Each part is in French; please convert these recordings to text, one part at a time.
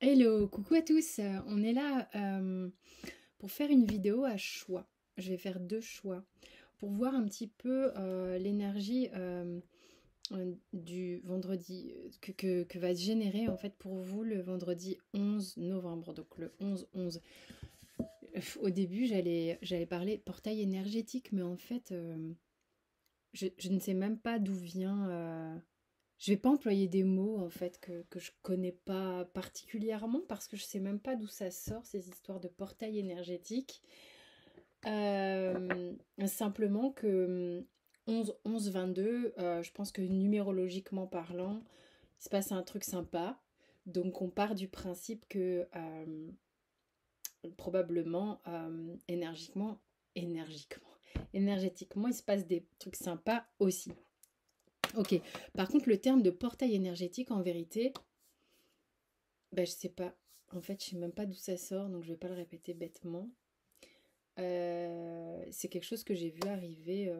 Hello, coucou à tous. On est là pour faire une vidéo à choix. Je vais faire deux choix pour voir un petit peu l'énergie du vendredi que va se générer en fait pour vous le vendredi 11 novembre. Donc le 11-11. Au début, j'allais parler portail énergétique, mais en fait, je ne sais même pas d'où vient. Je vais pas employer des mots en fait que je connais pas particulièrement parce que je sais même pas d'où ça sort ces histoires de portail énergétique. Simplement que 11-11-22, je pense que numérologiquement parlant, il se passe un truc sympa. Donc on part du principe que probablement énergétiquement, il se passe des trucs sympas aussi. Ok, par contre, le terme de portail énergétique, en vérité, je sais pas. En fait, je sais même pas d'où ça sort, donc je vais pas le répéter bêtement. C'est quelque chose que j'ai vu arriver,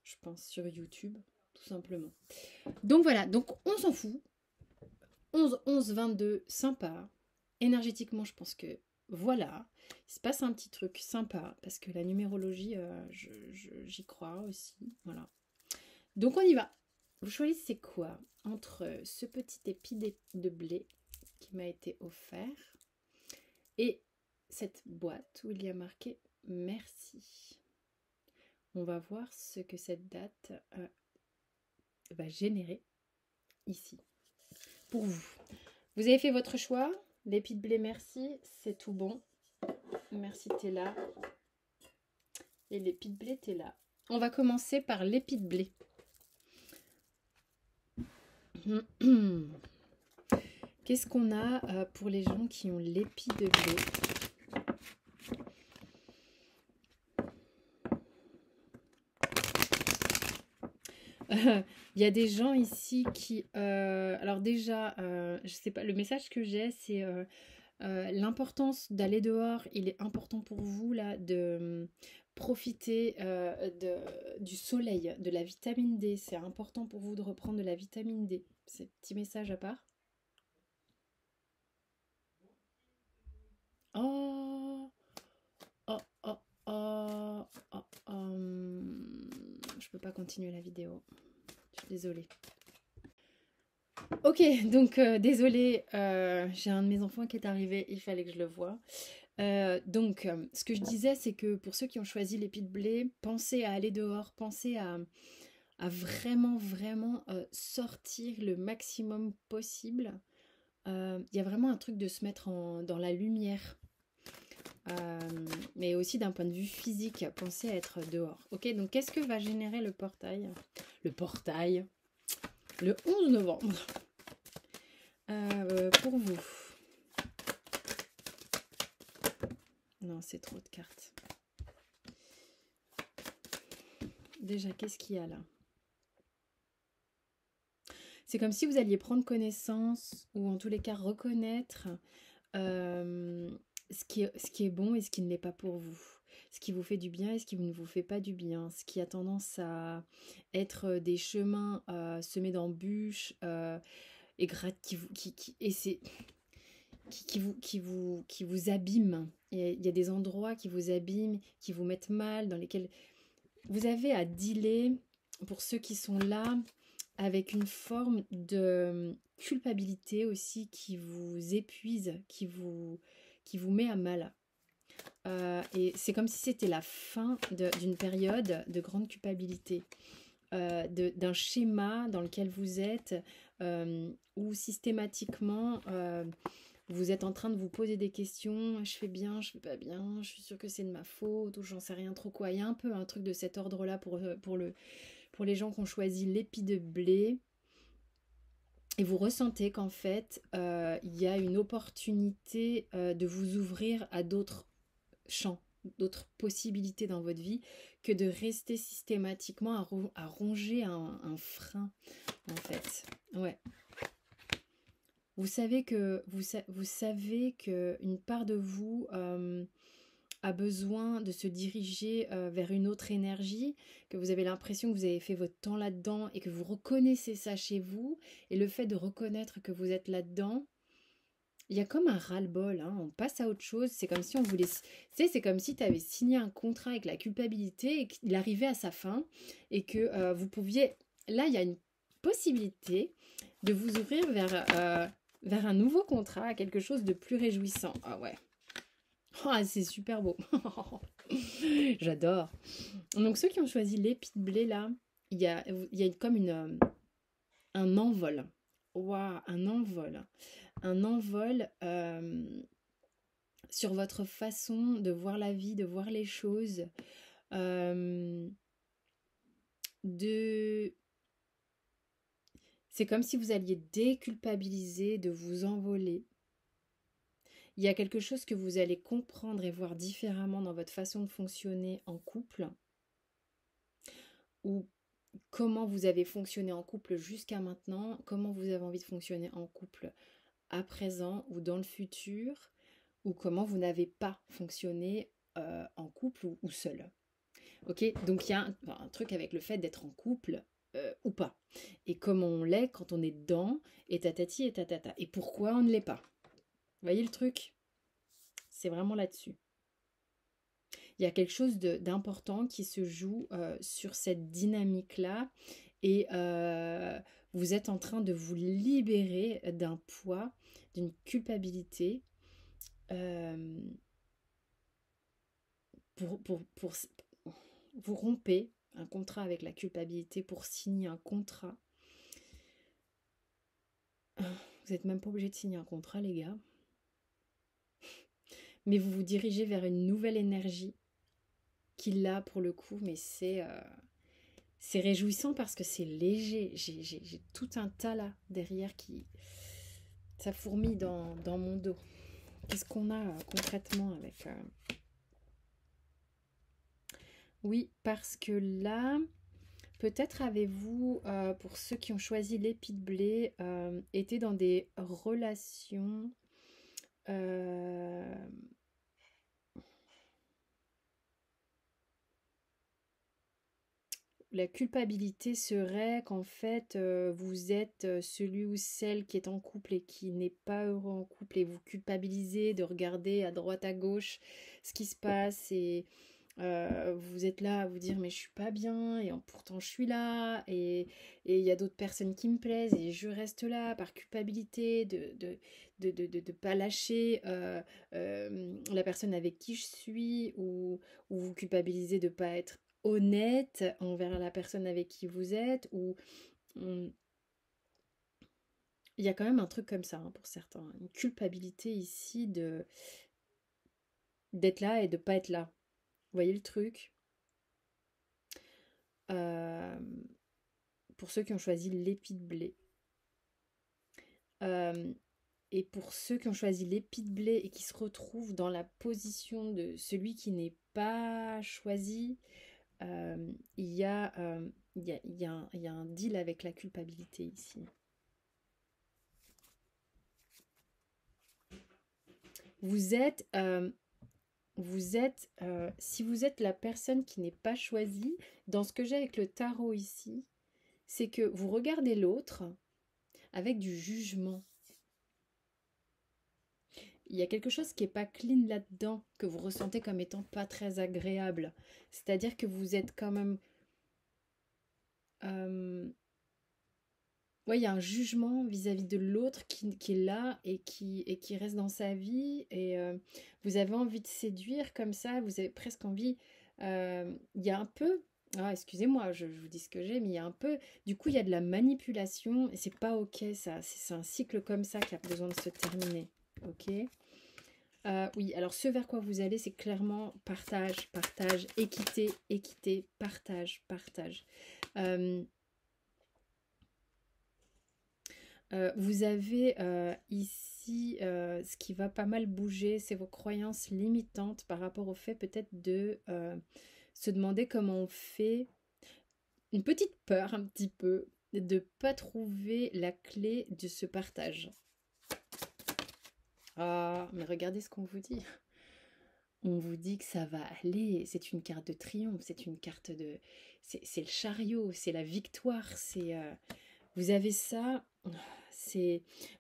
je pense, sur YouTube, tout simplement. Donc voilà, donc on s'en fout. 11-11-22, sympa. Énergétiquement, je pense que voilà, il se passe un petit truc sympa, parce que la numérologie, j'y crois aussi. Voilà. Donc on y va. Vous choisissez quoi entre ce petit épi de blé qui m'a été offert et cette boîte où il y a marqué merci. On va voir ce que cette date va générer ici pour vous. Vous avez fait votre choix. L'épi de blé merci, c'est tout bon. Merci, t'es là. Et l'épi de blé, t'es là. On va commencer par l'épi de blé. Qu'est-ce qu'on a pour les gens qui ont l'épi de blé? Il y a des gens ici qui... alors déjà, je sais pas, le message que j'ai, c'est l'importance d'aller dehors. Il est important pour vous, là, de profiter du soleil, de la vitamine D. C'est important pour vous de reprendre de la vitamine D. C'est un petit message à part. Oh, oh, oh, oh, oh, je peux pas continuer la vidéo. Je suis désolée. Ok, donc désolée, j'ai un de mes enfants qui est arrivé, il fallait que je le voie. Ce que je disais, c'est que pour ceux qui ont choisi l'épi de blé, pensez à aller dehors, pensez à vraiment, vraiment sortir le maximum possible. Il y a vraiment un truc de se mettre dans la lumière. Mais aussi d'un point de vue physique, pensez à être dehors. Ok, donc qu'est-ce que va générer le portail? Le portail, le 11 novembre. Pour vous. Non, c'est trop de cartes. Déjà, qu'est-ce qu'il y a là? C'est comme si vous alliez prendre connaissance, ou en tous les cas reconnaître ce qui est bon et ce qui ne l'est pas pour vous. Ce qui vous fait du bien et ce qui ne vous fait pas du bien. Ce qui a tendance à être des chemins semés d'embûches et qui vous abîment. Il y a des endroits qui vous abîment, qui vous mettent mal, dans lesquels vous avez à dealer, pour ceux qui sont là, avec une forme de culpabilité aussi qui vous épuise, qui vous met à mal. Et c'est comme si c'était la fin d'une période de grande culpabilité, d'un schéma dans lequel vous êtes, où systématiquement vous êtes en train de vous poser des questions. Je fais bien, je fais pas bien, je suis sûre que c'est de ma faute, ou j'en sais rien trop quoi. Il y a un peu un truc de cet ordre-là pour les gens qui ont choisi l'épi de blé. Et vous ressentez qu'en fait, il y a une opportunité de vous ouvrir à d'autres champs, d'autres possibilités dans votre vie, que de rester systématiquement à ronger un frein, en fait. Ouais. Vous savez que une part de vous a besoin de se diriger vers une autre énergie, que vous avez l'impression que vous avez fait votre temps là-dedans et que vous reconnaissez ça chez vous, et le fait de reconnaître que vous êtes là-dedans, il y a comme un ras-le-bol, hein, on passe à autre chose, c'est comme si on voulait... Tu sais, c'est comme si tu avais signé un contrat avec la culpabilité et qu'il arrivait à sa fin et que vous pouviez... Là, il y a une possibilité de vous ouvrir vers un nouveau contrat, à quelque chose de plus réjouissant. Ah ouais, ah, c'est super beau. J'adore. Donc ceux qui ont choisi l'épi de blé, là, il y a comme un envol. Waouh, un envol. Un envol sur votre façon de voir la vie, de voir les choses, euh, de... C'est comme si vous alliez déculpabiliser de vous envoler. Il y a quelque chose que vous allez comprendre et voir différemment dans votre façon de fonctionner en couple, ou comment vous avez fonctionné en couple jusqu'à maintenant, comment vous avez envie de fonctionner en couple à présent ou dans le futur, ou comment vous n'avez pas fonctionné en couple ou seul. Ok, donc il y a un truc avec le fait d'être en couple ou pas. Et comment on l'est quand on est dedans, et tatati et tatata. Et pourquoi on ne l'est pas. Vous voyez le truc? C'est vraiment là-dessus. Il y a quelque chose d'important qui se joue sur cette dynamique-là. Et vous êtes en train de vous libérer d'un poids, d'une culpabilité. Vous rompez un contrat avec la culpabilité pour signer un contrat. Vous n'êtes même pas obligé de signer un contrat, les gars. Mais vous vous dirigez vers une nouvelle énergie qui, là, pour le coup, mais c'est réjouissant parce que c'est léger. J'ai tout un tas là derrière qui... Ça fourmille dans mon dos. Qu'est-ce qu'on a concrètement avec... Oui, parce que là, peut-être avez-vous, pour ceux qui ont choisi l'épi de blé, été dans des relations... La culpabilité serait qu'en fait, vous êtes celui ou celle qui est en couple et qui n'est pas heureux en couple, et vous culpabilisez de regarder à droite à gauche ce qui se passe, et vous êtes là à vous dire mais je suis pas bien et pourtant je suis là, et il y a d'autres personnes qui me plaisent et je reste là par culpabilité de pas lâcher la personne avec qui je suis, ou vous culpabilisez de pas être honnête envers la personne avec qui vous êtes, ou il y a quand même un truc comme ça, hein, pour certains, une culpabilité ici d'être là et de pas être là. Vous voyez le truc? Pour ceux qui ont choisi l'épi de blé. Et pour ceux qui ont choisi l'épi de blé et qui se retrouvent dans la position de celui qui n'est pas choisi, il y a un deal avec la culpabilité ici. Vous êtes, si vous êtes la personne qui n'est pas choisie, dans ce que j'ai avec le tarot ici, c'est que vous regardez l'autre avec du jugement. Il y a quelque chose qui n'est pas clean là-dedans, que vous ressentez comme étant pas très agréable. C'est-à-dire que vous êtes quand même... ouais, il y a un jugement vis-à-vis de l'autre qui est là et qui reste dans sa vie. Et vous avez envie de séduire comme ça, vous avez presque envie... il y a un peu... Ah, excusez-moi, je vous dis ce que j'ai, mais il y a un peu... Du coup, il y a de la manipulation et c'est pas ok ça. C'est un cycle comme ça qui a besoin de se terminer. Ok? Oui, alors ce vers quoi vous allez, c'est clairement partage, partage, équité, équité, partage, partage. Vous avez ici ce qui va pas mal bouger, c'est vos croyances limitantes par rapport au fait peut-être de se demander comment on fait, une petite peur un petit peu de ne pas trouver la clé de ce partage. Ah, mais regardez ce qu'on vous dit. on vous dit que ça va aller, c'est une carte de triomphe, c'est une carte de... C'est le chariot, c'est la victoire, c'est... vous avez ça,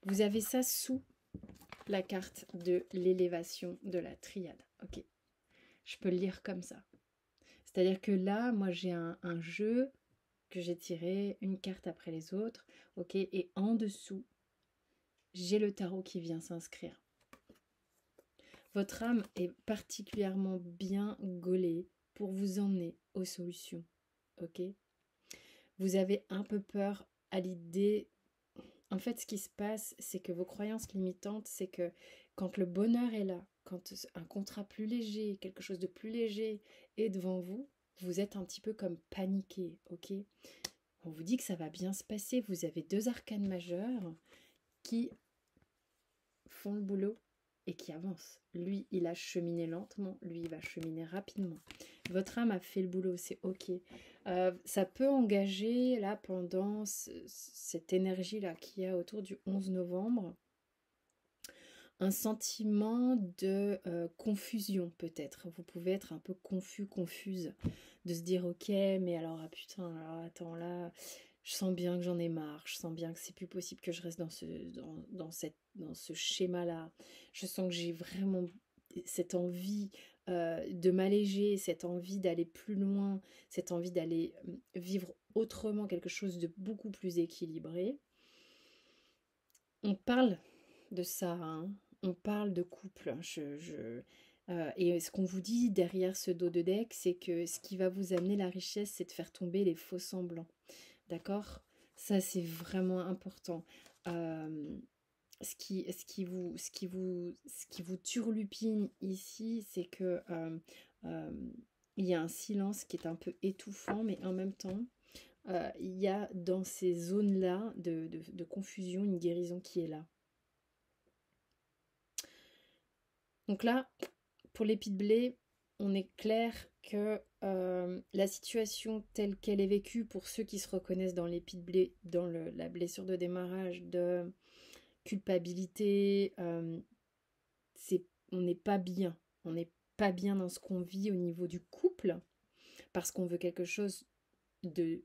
vous avez ça sous la carte de l'élévation de la triade. Ok, je peux le lire comme ça. C'est-à-dire que là, moi j'ai un jeu que j'ai tiré, une carte après les autres, ok, et en dessous, j'ai le tarot qui vient s'inscrire. Votre âme est particulièrement bien gaulée pour vous emmener aux solutions, ok? Vous avez un peu peur à l'idée... En fait, ce qui se passe, c'est que vos croyances limitantes, c'est que quand le bonheur est là, quand un contrat plus léger, quelque chose de plus léger est devant vous, vous êtes un petit peu comme paniqué, ok? On vous dit que ça va bien se passer. Vous avez 2 arcanes majeures qui font le boulot et qui avancent. Lui, il a cheminé lentement, lui, il va cheminer rapidement. Votre âme a fait le boulot, c'est ok. Ça peut engager, là, pendant cette énergie-là qu'il y a autour du 11 novembre, un sentiment de confusion, peut-être. Vous pouvez être un peu confus, confuse, de se dire, ok, mais alors, ah putain, alors attends, là... Je sens bien que j'en ai marre, je sens bien que c'est plus possible que je reste dans ce schéma-là. Je sens que j'ai vraiment cette envie de m'alléger, cette envie d'aller plus loin, cette envie d'aller vivre autrement, quelque chose de beaucoup plus équilibré. On parle de ça, hein. On parle de couple. Et ce qu'on vous dit derrière ce dos de deck, c'est que ce qui va vous amener la richesse, c'est de faire tomber les faux semblants. D'accord? Ça, c'est vraiment important. Ce qui vous turlupine ici, c'est que il y a un silence qui est un peu étouffant, mais en même temps, il y a dans ces zones-là de confusion une guérison qui est là. Donc là, pour l'épi de blé, on est clair que la situation telle qu'elle est vécue, pour ceux qui se reconnaissent dans l'épi de blé, dans la blessure de démarrage de culpabilité, on n'est pas bien. On n'est pas bien dans ce qu'on vit au niveau du couple, parce qu'on veut quelque chose de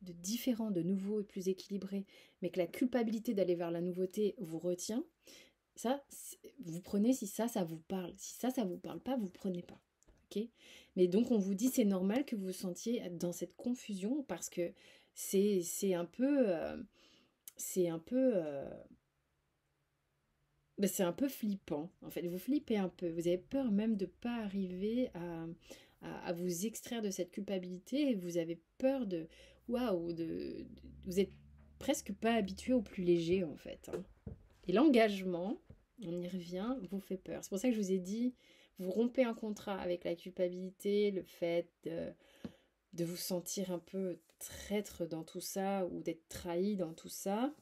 différent, de nouveau et plus équilibré, mais que la culpabilité d'aller vers la nouveauté vous retient. Ça, vous prenez si ça vous parle. Si ça vous parle pas, vous prenez pas. Ok? Mais donc on vous dit c'est normal que vous vous sentiez dans cette confusion parce que c'est un peu c'est un peu c'est un peu flippant. En fait, vous flippez un peu. Vous avez peur même de pas arriver à vous extraire de cette culpabilité. Et vous avez peur de waouh, vous êtes presque pas habitué au plus léger en fait, hein. Et l'engagement, on y revient, vous fait peur. C'est pour ça que je vous ai dit, vous rompez un contrat avec la culpabilité, le fait de vous sentir un peu traître dans tout ça ou d'être trahi dans tout ça.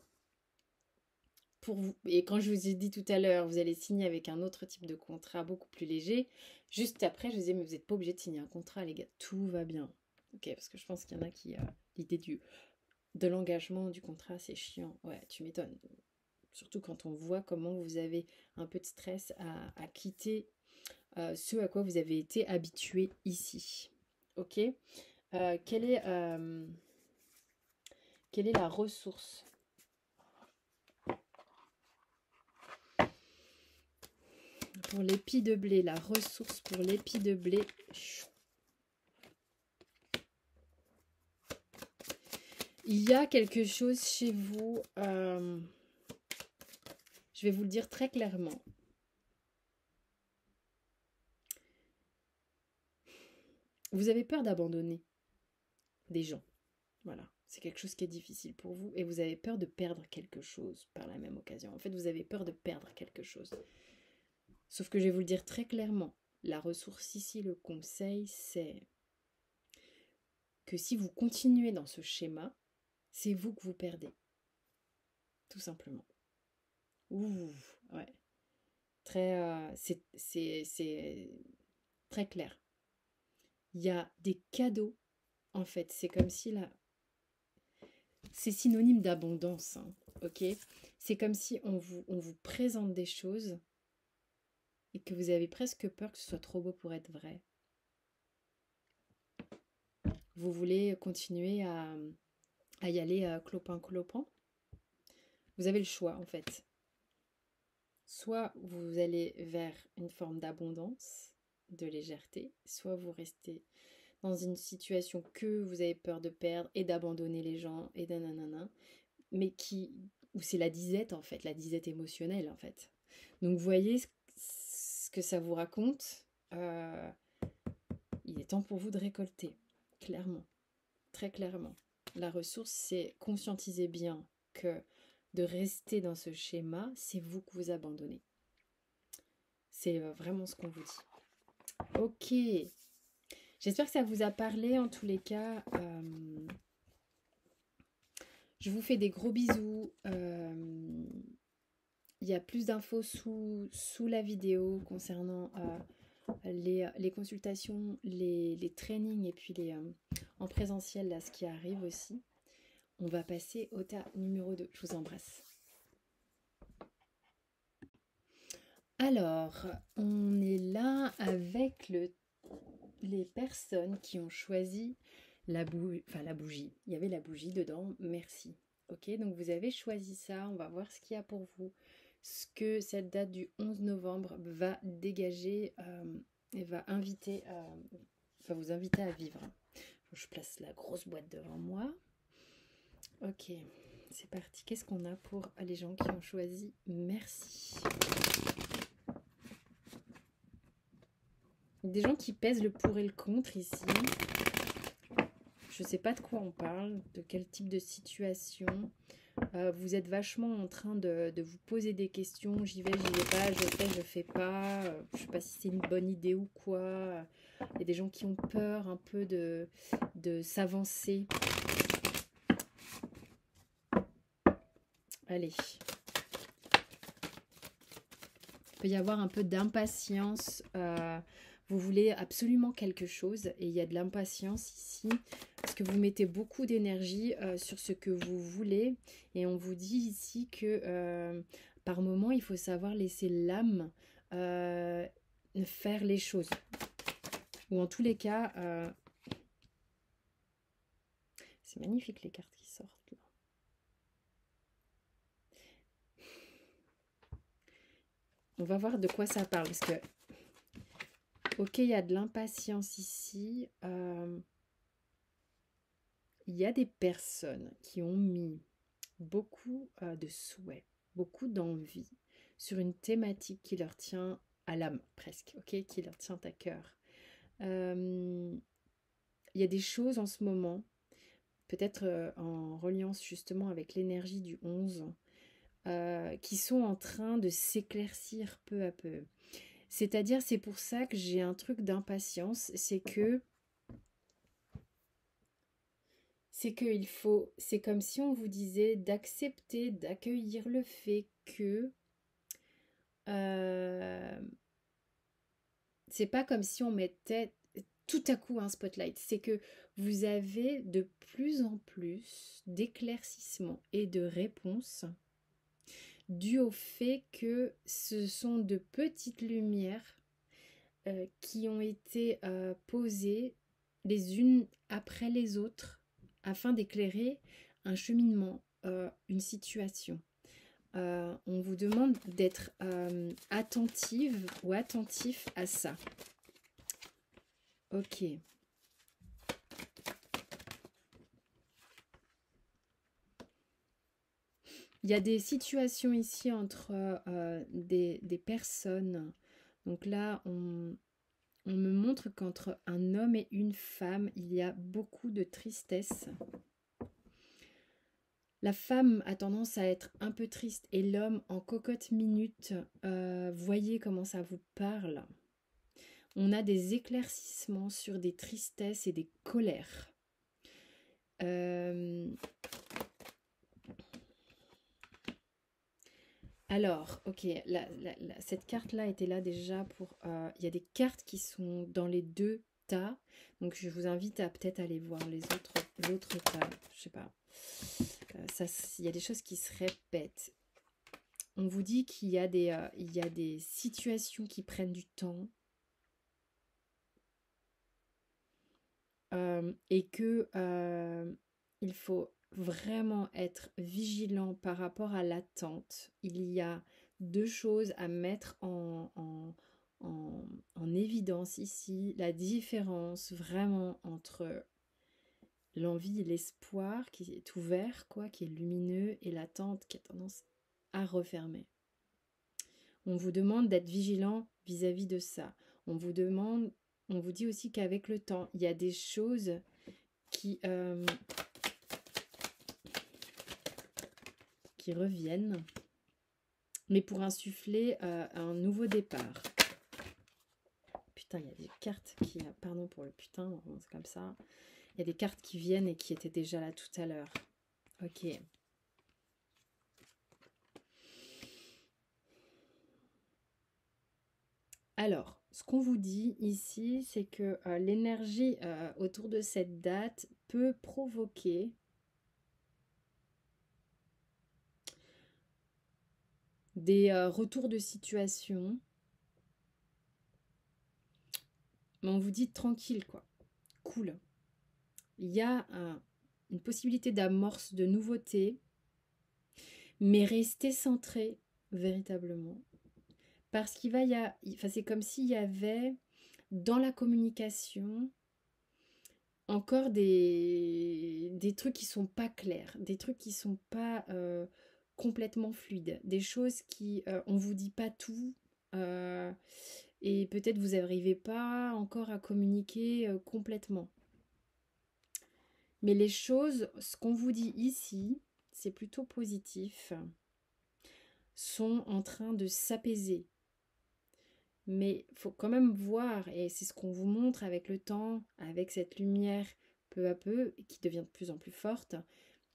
Pour vous. Et quand je vous ai dit tout à l'heure, vous allez signer avec un autre type de contrat beaucoup plus léger, juste après, je vous ai dit, mais vous n'êtes pas obligé de signer un contrat, les gars, tout va bien. Ok, parce que je pense qu'il y en a qui l'idée de l'engagement du contrat, c'est chiant. Ouais, tu m'étonnes. Surtout quand on voit comment vous avez un peu de stress à quitter ce à quoi vous avez été habitué ici. Ok? Quelle est la ressource? Pour l'épi de blé, la ressource pour l'épi de blé. Il y a quelque chose chez vous, je vais vous le dire très clairement. Vous avez peur d'abandonner des gens. Voilà, c'est quelque chose qui est difficile pour vous et vous avez peur de perdre quelque chose par la même occasion. En fait, vous avez peur de perdre quelque chose. Sauf que je vais vous le dire très clairement, la ressource ici, le conseil, c'est que si vous continuez dans ce schéma, c'est vous que vous perdez. Tout simplement. Ouh, ouais. C'est très clair. Il y a des cadeaux, en fait. C'est comme si là, c'est synonyme d'abondance, hein, ok? C'est comme si on vous présente des choses et que vous avez presque peur que ce soit trop beau pour être vrai. Vous voulez continuer à y aller clopin-clopin. Vous avez le choix en fait. Soit vous allez vers une forme d'abondance, de légèreté, soit vous restez dans une situation que vous avez peur de perdre et d'abandonner les gens et nanana, mais où c'est la disette en fait, la disette émotionnelle en fait. Donc vous voyez ce que ça vous raconte. Il est temps pour vous de récolter, clairement, très clairement. La ressource, c'est conscientiser bien que de rester dans ce schéma, c'est vous que vous abandonnez. C'est vraiment ce qu'on vous dit. Ok. J'espère que ça vous a parlé en tous les cas. Je vous fais des gros bisous. Il y a plus d'infos sous la vidéo concernant les consultations, les trainings et puis en présentiel, là, ce qui arrive aussi. On va passer au tas numéro 2. Je vous embrasse. Alors, on est là avec les personnes qui ont choisi la bougie. Il y avait la bougie dedans, merci. Ok, donc vous avez choisi ça. On va voir ce qu'il y a pour vous. Ce que cette date du 11 novembre va dégager et va vous inviter à vivre. Je place la grosse boîte devant moi. Ok, c'est parti. Qu'est-ce qu'on a pour les gens qui ont choisi? Merci. Des gens qui pèsent le pour et le contre ici. Je ne sais pas de quoi on parle, de quel type de situation. Vous êtes vachement en train de vous poser des questions. J'y vais pas, je fais, je fais pas. Je ne sais pas si c'est une bonne idée ou quoi. Il y a des gens qui ont peur un peu de s'avancer. Allez. Il peut y avoir un peu d'impatience. Vous voulez absolument quelque chose et il y a de l'impatience ici. Parce que vous mettez beaucoup d'énergie sur ce que vous voulez. Et on vous dit ici que par moment, il faut savoir laisser l'âme faire les choses. Ou en tous les cas, c'est magnifique les cartes qui sortent là. On va voir de quoi ça parle. Parce que, ok, il y a de l'impatience ici. Il y a des personnes qui ont mis beaucoup de souhaits, beaucoup d'envie sur une thématique qui leur tient à l'âme presque, ok, qui leur tient à cœur. Il y a des choses en ce moment, peut-être en reliance justement avec l'énergie du 11, qui sont en train de s'éclaircir peu à peu. C'est-à-dire, c'est pour ça que j'ai un truc d'impatience, c'est comme si on vous disait d'accepter, d'accueillir le fait que c'est pas comme si on mettait tout à coup un spotlight, c'est que vous avez de plus en plus d'éclaircissements et de réponses dû au fait que ce sont de petites lumières qui ont été posées les unes après les autres afin d'éclairer un cheminement, une situation. On vous demande d'être attentive ou attentif à ça. Ok. Il y a des situations ici entre des personnes. Donc là, on me montre qu'entre un homme et une femme, il y a beaucoup de tristesse. La femme a tendance à être un peu triste et l'homme en cocotte minute. Voyez comment ça vous parle. On a des éclaircissements sur des tristesses et des colères. Alors, ok, cette carte-là était là déjà pour... Il y a des cartes qui sont dans les deux tas. Donc, je vous invite à peut-être aller voir l'autre tas. Je sais pas. Il y a des choses qui se répètent. On vous dit qu'il y a il y a des situations qui prennent du temps et que il faut vraiment être vigilant par rapport à l'attente. Il y a deux choses à mettre en évidence ici. La différence vraiment entre l'envie et l'espoir qui est ouvert, quoi, qui est lumineux, et l'attente qui a tendance à refermer. On vous demande d'être vigilant vis-à-vis de ça. On vous dit aussi qu'avec le temps, il y a des choses qui reviennent, mais pour insuffler un nouveau départ. Putain, il y a des cartes qui... Pardon pour le putain, c'est comme ça. Il y a des cartes qui viennent et qui étaient déjà là tout à l'heure. Ok. Alors, ce qu'on vous dit ici, c'est que l'énergie autour de cette date peut provoquer des retours de situation. Mais on vous dit tranquille, quoi. Cool. Il y a une possibilité d'amorce de nouveautés, mais restez centré véritablement. Parce qu'il va y a, enfin, c'est comme s'il y avait dans la communication encore des trucs qui sont pas clairs, des trucs qui sont pas complètement fluides, des choses qui on vous dit pas tout et peut-être vous n'arrivez pas encore à communiquer complètement. Mais les choses, ce qu'on vous dit ici, c'est plutôt positif, sont en train de s'apaiser. Mais il faut quand même voir, et c'est ce qu'on vous montre avec le temps, avec cette lumière peu à peu, qui devient de plus en plus forte,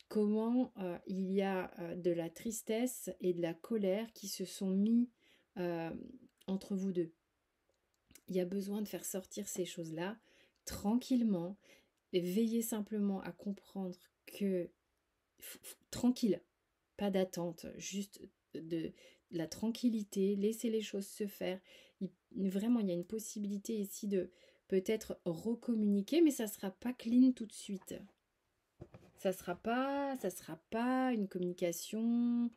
comment il y a de la tristesse et de la colère qui se sont mis entre vous deux. Il y a besoin de faire sortir ces choses-là tranquillement, et veillez simplement à comprendre que tranquille, pas d'attente, juste de la tranquillité, laissez les choses se faire. Vraiment, il y a une possibilité ici de peut-être recommuniquer, mais ça sera pas clean tout de suite. Ça sera pas une communication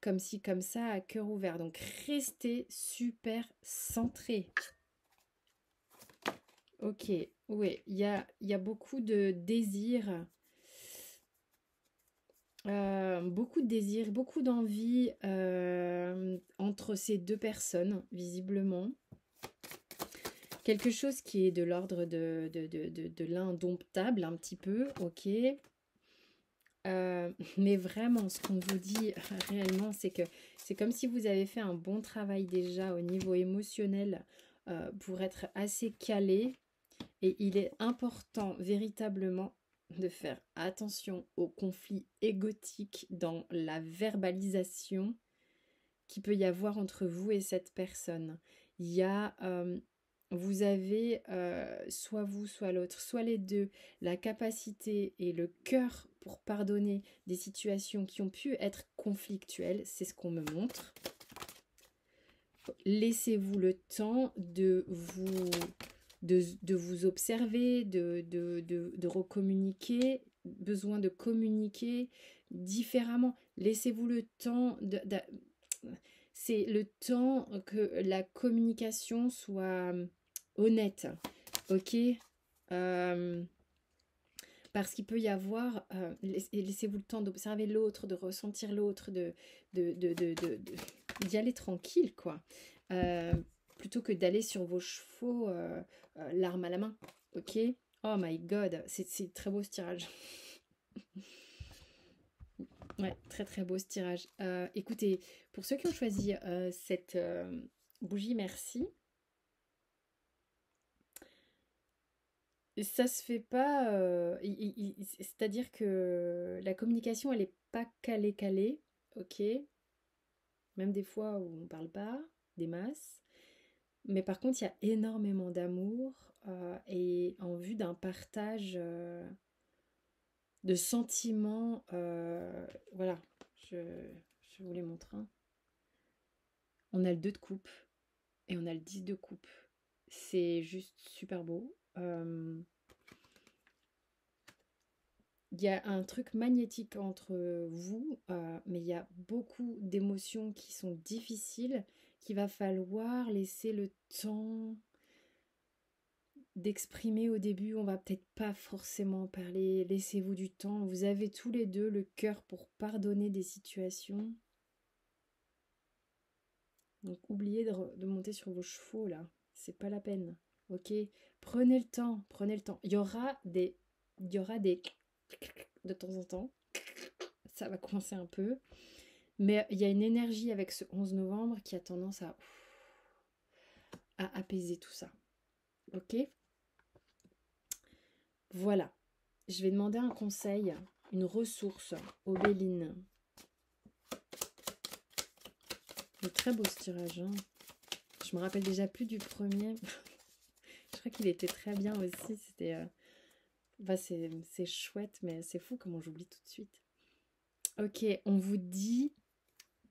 comme ci, comme ça, à cœur ouvert. Donc, restez super centré. Ok, oui, il y a beaucoup de désirs. Beaucoup de désirs, beaucoup d'envie entre ces deux personnes, visiblement. Quelque chose qui est de l'ordre de l'indomptable, un petit peu, ok. Mais vraiment, ce qu'on vous dit réellement, c'est que c'est comme si vous avez fait un bon travail déjà au niveau émotionnel pour être assez calé. Et il est important véritablement de faire attention aux conflits égotiques dans la verbalisation qu'il peut y avoir entre vous et cette personne. Il y a, vous avez, soit vous, soit l'autre, soit les deux, la capacité et le cœur pour pardonner des situations qui ont pu être conflictuelles, c'est ce qu'on me montre. Laissez-vous le temps de vous observer, de recommuniquer, besoin de communiquer différemment. Laissez-vous le temps c'est le temps que la communication soit honnête, ok. Parce qu'il peut y avoir, laissez-vous le temps d'observer l'autre, de ressentir l'autre, d'y aller tranquille, quoi. Plutôt que d'aller sur vos chevaux, l'arme à la main, ok. Oh my god, c'est très beau ce tirage. Ouais, très très beau ce tirage. Écoutez, pour ceux qui ont choisi cette bougie, merci. Ça se fait pas, c'est-à-dire que la communication, elle est pas calée, ok. Même des fois où on parle pas, des masses. Mais par contre, il y a énormément d'amour et en vue d'un partage de sentiments. Voilà, je vous les montre. Hein. On a le 2 de coupe et on a le 10 de coupe. C'est juste super beau. Il y a un truc magnétique entre vous, mais il y a beaucoup d'émotions qui sont difficiles, qu'il va falloir laisser le temps d'exprimer au début. On va peut-être pas forcément parler, laissez-vous du temps. Vous avez tous les deux le cœur pour pardonner des situations. Donc oubliez de monter sur vos chevaux là, c'est pas la peine. Ok, prenez le temps, prenez le temps. Il y aura des de temps en temps. Ça va coincer un peu. Mais il y a une énergie avec ce 11 novembre qui a tendance à apaiser tout ça. Ok? Voilà. Je vais demander un conseil, une ressource aux Bélines. C'est très beau ce tirage. Hein. Je me rappelle déjà plus du premier. Je crois qu'il était très bien aussi. C'était... c'est chouette, mais c'est fou comment j'oublie tout de suite. Ok, on vous dit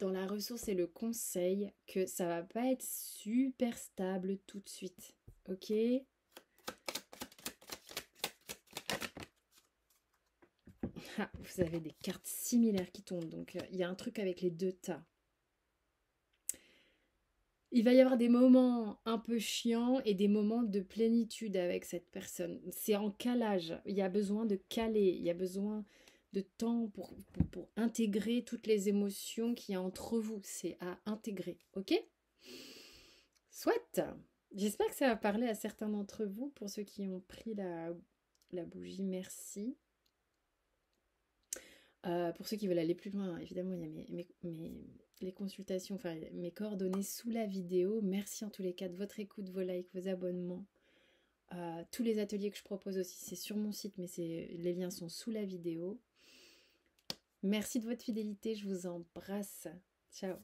dans la ressource et le conseil que ça va pas être super stable tout de suite. Ok? Ah, vous avez des cartes similaires qui tombent, donc il y a un truc avec les 2 tas. Il va y avoir des moments un peu chiants et des moments de plénitude avec cette personne. C'est en calage. Il y a besoin de caler. Il y a besoin de temps pour intégrer toutes les émotions qu'il y a entre vous. C'est à intégrer. Ok? Soit. J'espère que ça va parler à certains d'entre vous. Pour ceux qui ont pris la bougie, merci. Pour ceux qui veulent aller plus loin, évidemment, il y a les consultations, enfin mes coordonnées sous la vidéo. Merci en tous les cas de votre écoute, vos likes, vos abonnements. Tous les ateliers que je propose aussi, c'est sur mon site, mais les liens sont sous la vidéo. Merci de votre fidélité, je vous embrasse. Ciao.